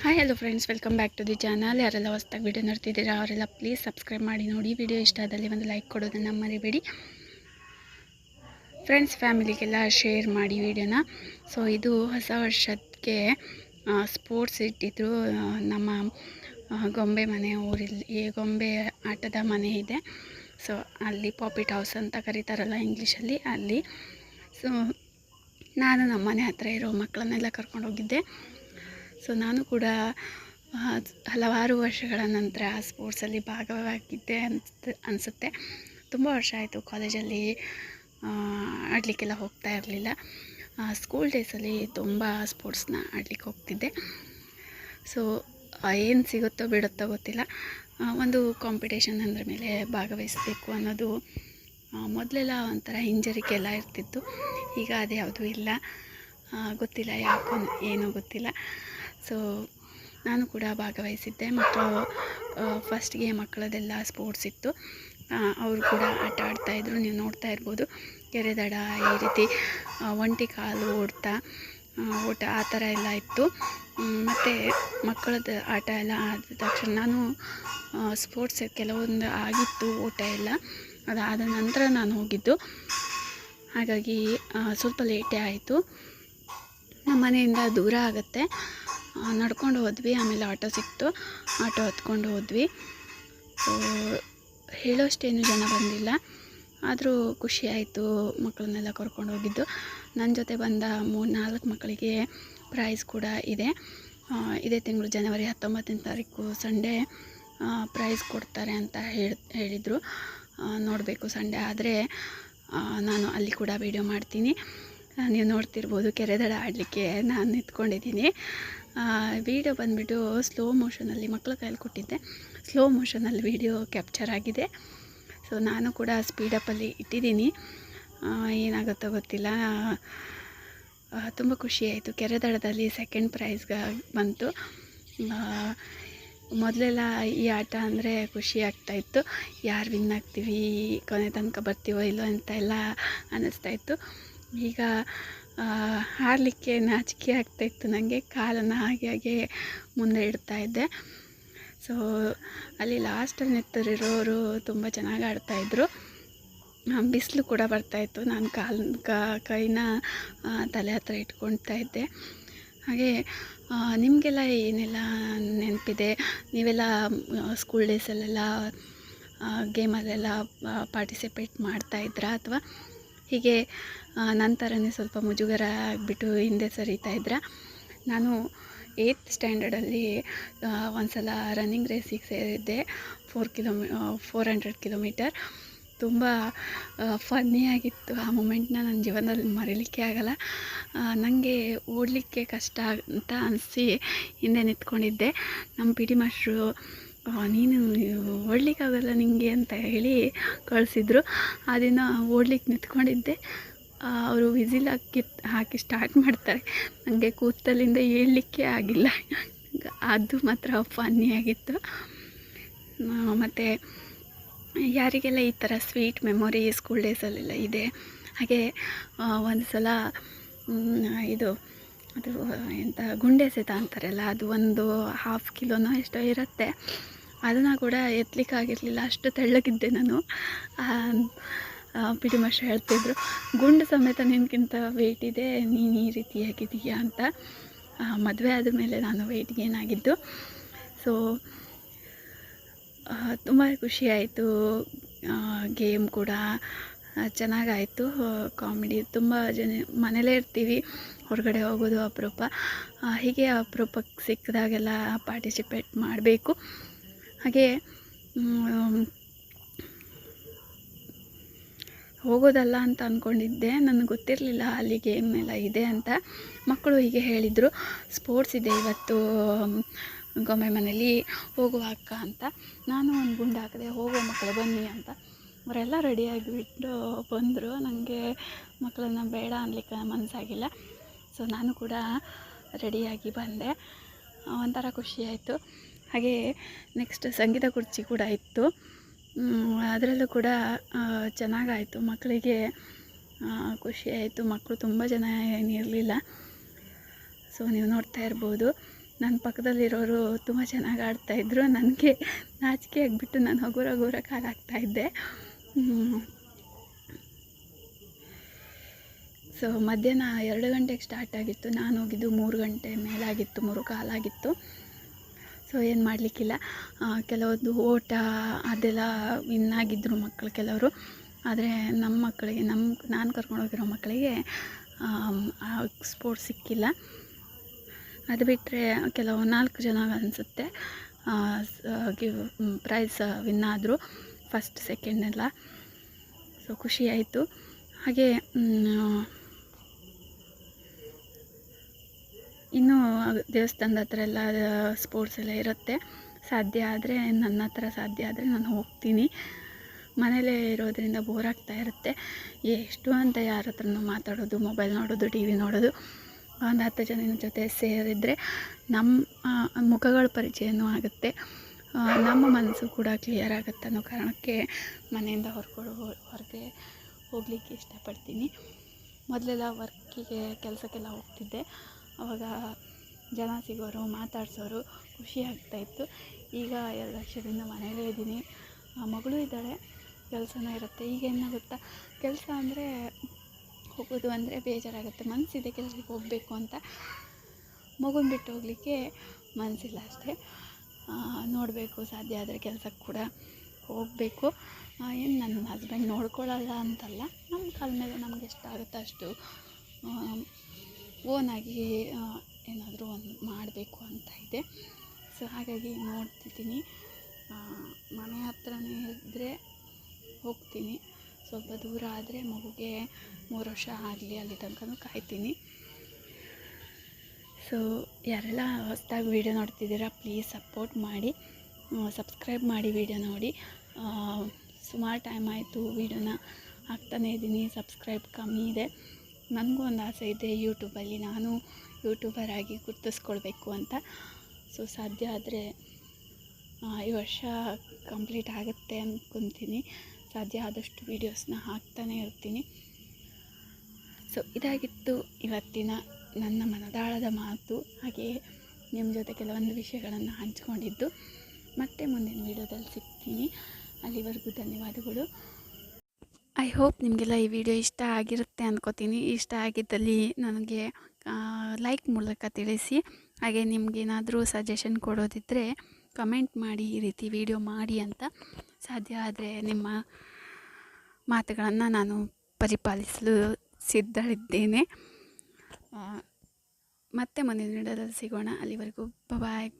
Hi hello friends, welcome back to the channel. ಯಾರೆಲ್ಲ ಹೊಸದಾಗಿ video ನೋಡ್ತಿದ್ದೀರಾ ಅವರೆಲ್ಲ ಪ್ಲೀಸ್ ಸಬ್ಸ್ಕ್ರೈಬ್ ಮಾಡಿ ನೋಡಿ. ವಿಡಿಯೋ ಇಷ್ಟ ಆದಲ್ಲಿ ಒಂದು ಲೈಕ್ ಕೊಡೋದನ್ನು ಮರಿಬೇಡಿ ಫ್ರೆಂಡ್ಸ್. ಫ್ಯಾಮಿಲಿಗೆಲ್ಲ ಶೇರ್ ಮಾಡಿ ವಿಡಿಯೋನ. ಸೊ ಇದು ಹೊಸ ವರ್ಷಕ್ಕೆ ಸ್ಪೋರ್ಟ್ಸ್ ಇಟ್ಟಿದ್ರು. ನಮ್ಮ ಗೊಂಬೆ ಮನೆ ಊರಲ್ಲಿ ಗೊಂಬೆ ಆಟದ ಮನೆ ಇದೆ. ಸೊ ಅಲ್ಲಿ ಪಾಪಿಟ್ ಹೌಸ್ ಅಂತ ಕರೀತಾರಲ್ಲ ಇಂಗ್ಲೀಷಲ್ಲಿ, ಅಲ್ಲಿ. ಸೊ ನಾನು ನಮ್ಮ ಮನೆ ಹತ್ರ ಇರೋ ಮಕ್ಕಳನ್ನೆಲ್ಲ ಕರ್ಕೊಂಡು ಹೋಗಿದ್ದೆ. ಸೊ ನಾನು ಕೂಡ ಹಲವಾರು ವರ್ಷಗಳ ನಂತರ ಸ್ಪೋರ್ಟ್ಸಲ್ಲಿ ಭಾಗವಾಗಿದ್ದೆ ಅನಿಸುತ್ತೆ. ತುಂಬ ವರ್ಷ ಆಯಿತು ಕಾಲೇಜಲ್ಲಿ ಆಡಲಿಕ್ಕೆಲ್ಲ ಹೋಗ್ತಾ ಇರಲಿಲ್ಲ. ಸ್ಕೂಲ್ ಡೇಸಲ್ಲಿ ತುಂಬ ಸ್ಪೋರ್ಟ್ಸ್ನ ಆಡಲಿಕ್ಕೆ ಹೋಗ್ತಿದ್ದೆ. ಸೊ ಏನು ಸಿಗುತ್ತೋ ಬಿಡುತ್ತೋ ಗೊತ್ತಿಲ್ಲ, ಒಂದು ಕಾಂಪಿಟೇಷನ್ ಅಂದ್ರ ಮೇಲೆ ಭಾಗವಹಿಸಬೇಕು ಅನ್ನೋದು ಮೊದಲೆಲ್ಲ ಒಂಥರ ಹಿಂಜರಿಕೆ ಎಲ್ಲ ಇರ್ತಿತ್ತು. ಈಗ ಅದು ಯಾವುದೂ ಇಲ್ಲ, ಗೊತ್ತಿಲ್ಲ ಯಾಕೋ ಏನೋ ಗೊತ್ತಿಲ್ಲ. ಸೊ ನಾನು ಕೂಡ ಭಾಗವಹಿಸಿದ್ದೆ. ಮಕ್ಕಳು ಫಸ್ಟ್ಗೆ ಮಕ್ಕಳದೆಲ್ಲ ಸ್ಪೋರ್ಟ್ಸ್ ಇತ್ತು, ಅವರು ಕೂಡ ಆಟ ಆಡ್ತಾಯಿದ್ರು. ನೀವು ನೋಡ್ತಾ ಇರ್ಬೋದು, ಕೆರೆ ದಡ ಈ ರೀತಿ ಒಂಟಿ ಕಾಲು ಓಟ ಆ ಥರ ಎಲ್ಲ ಇತ್ತು. ಮತ್ತು ಮಕ್ಕಳದ್ದು ಆಟ ಎಲ್ಲ ಆದ ತಕ್ಷಣ ನಾನು ಸ್ಪೋರ್ಟ್ಸ್ ಕೆಲವೊಂದು ಆಗಿತ್ತು, ಓಟ ಎಲ್ಲ ಅದಾದ ನಂತರ ನಾನು ಹೋಗಿದ್ದು. ಹಾಗಾಗಿ ಸ್ವಲ್ಪ ಲೇಟೇ ಆಯಿತು. ನಮ್ಮ ಮನೆಯಿಂದ ದೂರ ಆಗುತ್ತೆ, ನಡ್ಕೊಂಡು ಹೋದ್ವಿ. ಆಮೇಲೆ ಆಟೋ ಸಿಕ್ತು, ಆಟೋ ಹತ್ಕೊಂಡು ಹೋದ್ವಿ. ಸೊ ಹೇಳೋಷ್ಟೇನು ಜನ ಬಂದಿಲ್ಲ, ಆದರೂ ಖುಷಿ ಆಯಿತು ಮಕ್ಕಳನ್ನೆಲ್ಲ ಕರ್ಕೊಂಡು ಹೋಗಿದ್ದು. ನನ್ನ ಜೊತೆ ಬಂದ 3-4 ಮಕ್ಕಳಿಗೆ ಪ್ರೈಸ್ ಕೂಡ ಇದೆ. ಇದೇ ತಿಂಗಳು ಜನವರಿ 19ನೇ ತಾರೀಕು ಸಂಡೇ ಪ್ರೈಸ್ ಕೊಡ್ತಾರೆ ಅಂತ ಹೇಳಿದರು. ನೋಡಬೇಕು, ಸಂಡೇ ಆದರೆ ನಾನು ಅಲ್ಲಿ ಕೂಡ ವಿಡಿಯೋ ಮಾಡ್ತೀನಿ. ನೀವು ನೋಡ್ತಿರ್ಬೋದು, ಕೆರೆ ದಡ ಆಡಲಿಕ್ಕೆ ನಾನು ನಿಂತ್ಕೊಂಡಿದ್ದೀನಿ. ವಿಡಿಯೋ ಬಂದುಬಿಟ್ಟು ಸ್ಲೋ ಮೋಷನಲ್ಲಿ ಮಕ್ಕಳ ಕೈಯಲ್ಲಿ ಕೊಟ್ಟಿದ್ದೆ, ಸ್ಲೋ ಮೋಷನಲ್ಲಿ ವಿಡಿಯೋ ಕ್ಯಾಪ್ಚರ್ ಆಗಿದೆ. ಸೊ ನಾನು ಕೂಡ ಸ್ಪೀಡಪ್ಪಲ್ಲಿ ಇಟ್ಟಿದ್ದೀನಿ, ಏನಾಗುತ್ತೋ ಗೊತ್ತಿಲ್ಲ. ತುಂಬ ಖುಷಿಯಾಯಿತು. ಕೆರೆ ದಡದಲ್ಲಿ ಸೆಕೆಂಡ್ ಪ್ರೈಸ್ಗೆ ಬಂತು. ಮೊದಲೆಲ್ಲ ಈ ಆಟ ಅಂದರೆ ಖುಷಿ ಆಗ್ತಾಯಿತ್ತು, ಯಾರು ವಿನ್ ಆಗ್ತೀವಿ, ಕೊನೆ ತನಕ ಬರ್ತೀವೋ ಇಲ್ಲೋ ಅಂತ ಎಲ್ಲ ಅನ್ನಿಸ್ತಾಯಿತ್ತು. ಈಗ ಹಾರಲಿಕ್ಕೆ ನಾಚಿಕೆ ಆಗ್ತಾಯಿತ್ತು ನನಗೆ, ಕಾಲನ್ನು ಹಾಗೆ ಮುಂದೆ ಇಡ್ತಾಯಿದ್ದೆ. ಸೊ ಅಲ್ಲಿ ಲಾಸ್ಟಲ್ಲಿ ನಿಂತಿರೋರು ತುಂಬ ಚೆನ್ನಾಗಿ ಆಡ್ತಾಯಿದ್ರು. ಬಿಸಿಲು ಕೂಡ ಬರ್ತಾಯಿತ್ತು, ನಾನು ಕೈನ ತಲೆ ಹತ್ರ ಇಟ್ಕೊಳ್ತಾ ಇದ್ದೆ. ಹಾಗೆ ನಿಮಗೆಲ್ಲ ಏನೆಲ್ಲ ನೆನಪಿದೆ? ನೀವೆಲ್ಲ ಸ್ಕೂಲ್ ಡೇಸಲ್ಲೆಲ್ಲ ಗೇಮಲ್ಲೆಲ್ಲ ಪಾರ್ಟಿಸಿಪೇಟ್ ಮಾಡ್ತಾಯಿದ್ರಾ, ಅಥವಾ ಹೀಗೆ ನಂತರನೇ ಸ್ವಲ್ಪ ಮುಜುಗರ ಆಗಿಬಿಟ್ಟು ಹಿಂದೆ ಸರಿತಾ ಇದ್ರಾ? ನಾನು 8th ಸ್ಟ್ಯಾಂಡರ್ಡಲ್ಲಿ ಒಂದು ಸಲ ರನ್ನಿಂಗ್ ರೇಸಿಗೆ ಸೇರಿದ್ದೆ, 400 ಕಿಲೋಮೀಟರ್. ತುಂಬ ಫನ್ನಿಯಾಗಿತ್ತು ಆ ಮೂಮೆಂಟ್ನ, ನನ್ನ ಜೀವನದಲ್ಲಿ ಮರೀಲಿಕ್ಕೆ ಆಗಲ್ಲ. ನನಗೆ ಓಡಲಿಕ್ಕೆ ಕಷ್ಟ ಅಂತ ಅನಿಸಿ ಹಿಂದೆ ನಿಂತ್ಕೊಂಡಿದ್ದೆ. ನಮ್ಮ ಪಿ ಟಿ ಮಾಸ್ಟ್ರು ನೀನು ಓಡಲಿಕ್ಕಾಗಲ್ಲ ನಿನಗೆ ಅಂತ ಹೇಳಿ ಕಳಿಸಿದ್ರು. ಆ ದಿನ ಓಡ್ಲಿಕ್ಕೆ ನಿಂತ್ಕೊಂಡಿದ್ದೆ. ಅವರು ವಿಸಿಲ್ ಹಾಕಿ ಸ್ಟಾರ್ಟ್ ಮಾಡ್ತಾರೆ, ನನಗೆ ಕೂತಲ್ಲಿಂದ ಏಳಲಿಕ್ಕೆ ಆಗಿಲ್ಲ. ಅದು ಮಾತ್ರ ಫನ್ನಿಯಾಗಿತ್ತು. ಮತ್ತು ಯಾರಿಗೆಲ್ಲ ಈ ಥರ ಸ್ವೀಟ್ ಮೆಮೊರಿ ಸ್ಕೂಲ್ ಡೇಸಲ್ಲೆಲ್ಲ ಇದೆ? ಹಾಗೆ ಒಂದು ಸಲ ಅದು ಎಂಥ ಗುಂಡೆ ಸೆತ ಅಂತಾರಲ್ಲ, ಅದು ಒಂದು 1/2 ಕಿಲೋನೋ ಎಷ್ಟೋ ಇರುತ್ತೆ. ಅದನ್ನು ಕೂಡ ಎತ್ತಲಿಕ್ಕಾಗಿರಲಿಲ್ಲ, ಅಷ್ಟು ತೆಳ್ಳಗಿದ್ದೆ ನಾನು. ಪಿ ಟಿ ಮಾಸ್ಟರ್ ಹೇಳ್ತಿದ್ರು, ಗುಂಡು ಸಮೇತ ನಿನಗಿಂತ ವೆಯ್ಟ್ ಇದೆ, ನೀನು ಈ ರೀತಿಯಾಗಿದೆಯಾ ಅಂತ. ಮದುವೆ ಆದಮೇಲೆ ನಾನು ವೆಯ್ಟ್ ಗೇನ್ ಆಗಿದ್ದು. ಸೊ ತುಂಬ ಖುಷಿಯಾಯಿತು. ಗೇಮ್ ಕೂಡ ಚೆನ್ನಾಗಾಯಿತು, ಕಾಮಿಡಿ. ತುಂಬ ಜನ ಮನೇಲೇ ಇರ್ತೀವಿ, ಹೊರಗಡೆ ಹೋಗೋದು ಅಪರೂಪ. ಹೀಗೆ ಅಪರೂಪಕ್ಕೆ ಸಿಕ್ಕಿದಾಗೆಲ್ಲ ಪಾರ್ಟಿಸಿಪೇಟ್ ಮಾಡಬೇಕು. ಹಾಗೆ ಹೋಗೋದಲ್ಲ ಅಂತ ಅಂದ್ಕೊಂಡಿದ್ದೆ, ನನಗೆ ಗೊತ್ತಿರಲಿಲ್ಲ ಅಲ್ಲಿ ಗೇಮ್ ಎಲ್ಲ ಇದೆ ಅಂತ. ಮಕ್ಕಳು ಹೀಗೆ ಹೇಳಿದರು, ಸ್ಪೋರ್ಟ್ಸ್ ಇದೆ ಇವತ್ತು ಗೊಂಬೆ ಮನೇಲಿ, ಹೋಗುವ ಅಕ್ಕ ಅಂತ. ನಾನು ಒಂದು ಗುಂಡು ಹಾಕಿದೆ, ಹೋಗುವ ಮಕ್ಕಳು ಬನ್ನಿ ಅಂತ. ಅವರೆಲ್ಲ ರೆಡಿಯಾಗಿಬಿಟ್ಟು ಬಂದರು. ನನಗೆ ಮಕ್ಕಳನ್ನ ಬೇಡ ಅನ್ಲಿಕ್ಕೆ ಮನಸ್ಸಾಗಿಲ್ಲ. ಸೊ ನಾನು ಕೂಡ ರೆಡಿಯಾಗಿ ಬಂದೆ, ಒಂಥರ ಖುಷಿಯಾಯಿತು. ಹಾಗೆ ನೆಕ್ಸ್ಟ್ ಸಂಗೀತ ಕುರ್ಚಿ ಕೂಡ ಇತ್ತು, ಅದರಲ್ಲೂ ಕೂಡ ಚೆನ್ನಾಗಾಯಿತು. ಮಕ್ಕಳಿಗೆ ಖುಷಿಯಾಯಿತು. ಮಕ್ಕಳು ತುಂಬ ಜನ ಏನಿರಲಿಲ್ಲ. ಸೊ ನೀವು ನೋಡ್ತಾ ಇರ್ಬೋದು, ನನ್ನ ಪಕ್ಕದಲ್ಲಿರೋರು ತುಂಬ ಚೆನ್ನಾಗಿ ಆಡ್ತಾಯಿದ್ರು. ನನಗೆ ನಾಚಿಕೆ ಆಗಿಬಿಟ್ಟು ನಾನು ಹಗುರ ಕಾಲಾಗ್ತಾಯಿದ್ದೆ. ಸೊ ಮಧ್ಯಾಹ್ನ 2 ಗಂಟೆಗೆ ಸ್ಟಾರ್ಟ್ ಆಗಿತ್ತು. ನಾನು ಹೋಗಿದ್ದು 3 ಗಂಟೆ ಮೇಲಾಗಿತ್ತು, 3 ಕಾಲಾಗಿತ್ತು. ಸೊ ಏನು ಮಾಡಲಿಕ್ಕಿಲ್ಲ. ಕೆಲವೊಂದು ಓಟ ಅದೆಲ್ಲ ವಿನ್ ಆಗಿದ್ದರು ಮಕ್ಕಳು ಕೆಲವರು. ಆದರೆ ನಮ್ಮ ಮಕ್ಕಳಿಗೆ ನಾನು ಕರ್ಕೊಂಡೋಗಿರೋ ಮಕ್ಕಳಿಗೆ ಸ್ಪೋರ್ಟ್ಸ್ ಸಿಕ್ಕಿಲ್ಲ. ಅದು ಬಿಟ್ಟರೆ ಕೆಲವು 4 ಜನ ಅನಿಸುತ್ತೆ ಪ್ರೈಸ್ ವಿನ್ ಆದರು, ಫಸ್ಟ್ ಸೆಕೆಂಡ್ ಎಲ್ಲ. ಸೊ ಖುಷಿ ಆಯಿತು. ಹಾಗೆ ಇನ್ನೂ ದೇವಸ್ಥಾನದ ಹತ್ರ ಎಲ್ಲ ಸ್ಪೋರ್ಟ್ಸ್ ಎಲ್ಲ ಇರುತ್ತೆ. ಸಾಧ್ಯ ಆದರೆ ನನ್ನ ಹತ್ರ ಸಾಧ್ಯ ಆದರೆ ನಾನು ಹೋಗ್ತೀನಿ. ಮನೇಲೇ ಇರೋದರಿಂದ ಬೋರ್ ಆಗ್ತಾ ಇರುತ್ತೆ. ಎಷ್ಟು ಅಂತ ಯಾರ ಹತ್ರನೂ ಮಾತಾಡೋದು, ಮೊಬೈಲ್ ನೋಡೋದು, ಟಿ ವಿ ನೋಡೋದು. ಒಂದು 10 ಜನದ ಜೊತೆ ಸೇರಿದರೆ ನಮ್ಮ ಮುಖಗಳ ಪರಿಚಯನೂ ಆಗುತ್ತೆ, ನಮ್ಮ ಮನಸ್ಸು ಕೂಡ ಕ್ಲಿಯರ್ ಆಗುತ್ತೆ ಅನ್ನೋ ಕಾರಣಕ್ಕೆ ಮನೆಯಿಂದ ಹೊರಗೆ ಹೋಗಲಿಕ್ಕೆ ಇಷ್ಟಪಡ್ತೀನಿ. ಮೊದಲೆಲ್ಲ ವರ್ಕಿಗೆ ಕೆಲಸಕ್ಕೆಲ್ಲ ಹೋಗ್ತಿದ್ದೆ. ಆವಾಗ ಜನ ಸಿಗೋರು, ಮಾತಾಡ್ಸೋರು, ಖುಷಿ ಆಗ್ತಾಯಿತ್ತು. ಈಗ 2 ವರ್ಷದಿಂದ ಮನೆಯಲ್ಲೇ ಇದ್ದೀನಿ. ಮಗಳು ಇದ್ದಾಳೆ, ಕೆಲಸನೂ ಇರುತ್ತೆ. ಈಗ ಏನಾಗುತ್ತಾ, ಕೆಲಸ ಅಂದರೆ ಹೋಗೋದು ಅಂದರೆ ಬೇಜಾರಾಗುತ್ತೆ. ಮನಸ್ಸಿದೆ ಕೆಲಸಕ್ಕೆ ಹೋಗಬೇಕು ಅಂತ, ಮಗುನ ಬಿಟ್ಟು ಹೋಗಲಿಕ್ಕೆ ಮನಸ್ಸಿಲ್ಲ ಅಷ್ಟೇ. ನೋಡಬೇಕು, ಸಾಧ್ಯ ಆದರೆ ಕೆಲಸಕ್ಕೆ ಕೂಡ ಹೋಗಬೇಕು. ಏನು ನನ್ನ ಹಸ್ಬೆಂಡ್ ನೋಡ್ಕೊಳ್ಳಲ್ಲ ಅಂತಲ್ಲ, ನಮ್ಮ ಕಾಲ ಮೇಲೆ ನಮ್ಗೆ ಎಷ್ಟಾಗುತ್ತೋ ಅಷ್ಟು ಓನಾಗಿ ಏನಾದರೂ ಒಂದು ಮಾಡಬೇಕು ಅಂತ ಇದೆ. ಸೊ ಹಾಗಾಗಿ ನೋಡ್ತಿದ್ದೀನಿ. ಮನೆ ಹತ್ರನೇ ಇದ್ದರೆ ಹೋಗ್ತೀನಿ, ಸ್ವಲ್ಪ ದೂರ ಆದರೆ ಮಗುಗೆ 3 ವರ್ಷ ಆಗಲಿ, ಅಲ್ಲಿ ತನಕನೂ ಕಾಯ್ತೀನಿ. ಸೊ ಯಾರೆಲ್ಲ ಹೊಸದಾಗಿ ವೀಡಿಯೋ ನೋಡ್ತಿದ್ದೀರಾ ಪ್ಲೀಸ್ ಸಪೋರ್ಟ್ ಮಾಡಿ, ಸಬ್ಸ್ಕ್ರೈಬ್ ಮಾಡಿ ವೀಡಿಯೋ ನೋಡಿ. ಸುಮಾರು ಟೈಮ್ ಆಯಿತು ವೀಡಿಯೋನ ಹಾಕ್ತಾನೇ ಇದ್ದೀನಿ, ಸಬ್ಸ್ಕ್ರೈಬ್ ಕಮ್ಮಿ ಇದೆ. ನನಗೂ ಒಂದು ಆಸೆ ಇದೆ ಯೂಟ್ಯೂಬಲ್ಲಿ ನಾನು ಯೂಟ್ಯೂಬರ್ ಆಗಿ ಗುರ್ತಿಸ್ಕೊಳ್ಬೇಕು ಅಂತ. ಸೊ ಸಾಧ್ಯ ಆದರೆ ಈ ವರ್ಷ ಕಂಪ್ಲೀಟ್ ಆಗುತ್ತೆ ಅಂದ್ಕೊತೀನಿ. ಸಾಧ್ಯ ಆದಷ್ಟು ವೀಡಿಯೋಸ್ನ ಹಾಕ್ತಾನೇ ಇರ್ತೀನಿ. ಸೊ ಇದಾಗಿತ್ತು ಇವತ್ತಿನ ನನ್ನ ಮನದಾಳದ ಮಾತು. ಹಾಗೆಯೇ ನಿಮ್ಮ ಜೊತೆ ಕೆಲವೊಂದು ವಿಷಯಗಳನ್ನು ಹಂಚ್ಕೊಂಡಿದ್ದು. ಮತ್ತೆ ಮುಂದಿನ ವೀಡಿಯೋದಲ್ಲಿ ಸಿಗ್ತೀನಿ. ಅಲ್ಲಿವರೆಗೂ ಧನ್ಯವಾದಗಳು. ಐ ಹೋಪ್ ನಿಮಗೆಲ್ಲ ಈ ವಿಡಿಯೋ ಇಷ್ಟ ಆಗಿರುತ್ತೆ ಅಂದ್ಕೋತೀನಿ. ಇಷ್ಟ ಆಗಿದ್ದಲ್ಲಿ ನನಗೆ ಲೈಕ್ ಮೂಲಕ ತಿಳಿಸಿ. ಹಾಗೆ ನಿಮಗೇನಾದರೂ ಸಜೆಷನ್ ಕೊಡೋದಿದ್ದರೆ ಕಮೆಂಟ್ ಮಾಡಿ, ಈ ರೀತಿ ವಿಡಿಯೋ ಮಾಡಿ ಅಂತ. ಸಾಧ್ಯ ಆದರೆ ನಿಮ್ಮ ಮಾತುಗಳನ್ನು ನಾನು ಪರಿಪಾಲಿಸಲು ಸಿದ್ಧಳಿದ್ದೇನೆ. ಮತ್ತೆ ಮುಂದಿನ ವಿಡಿಯೋದಲ್ಲಿ ಸಿಗೋಣ. ಅಲ್ಲಿವರೆಗೂ ಬಾಯ್.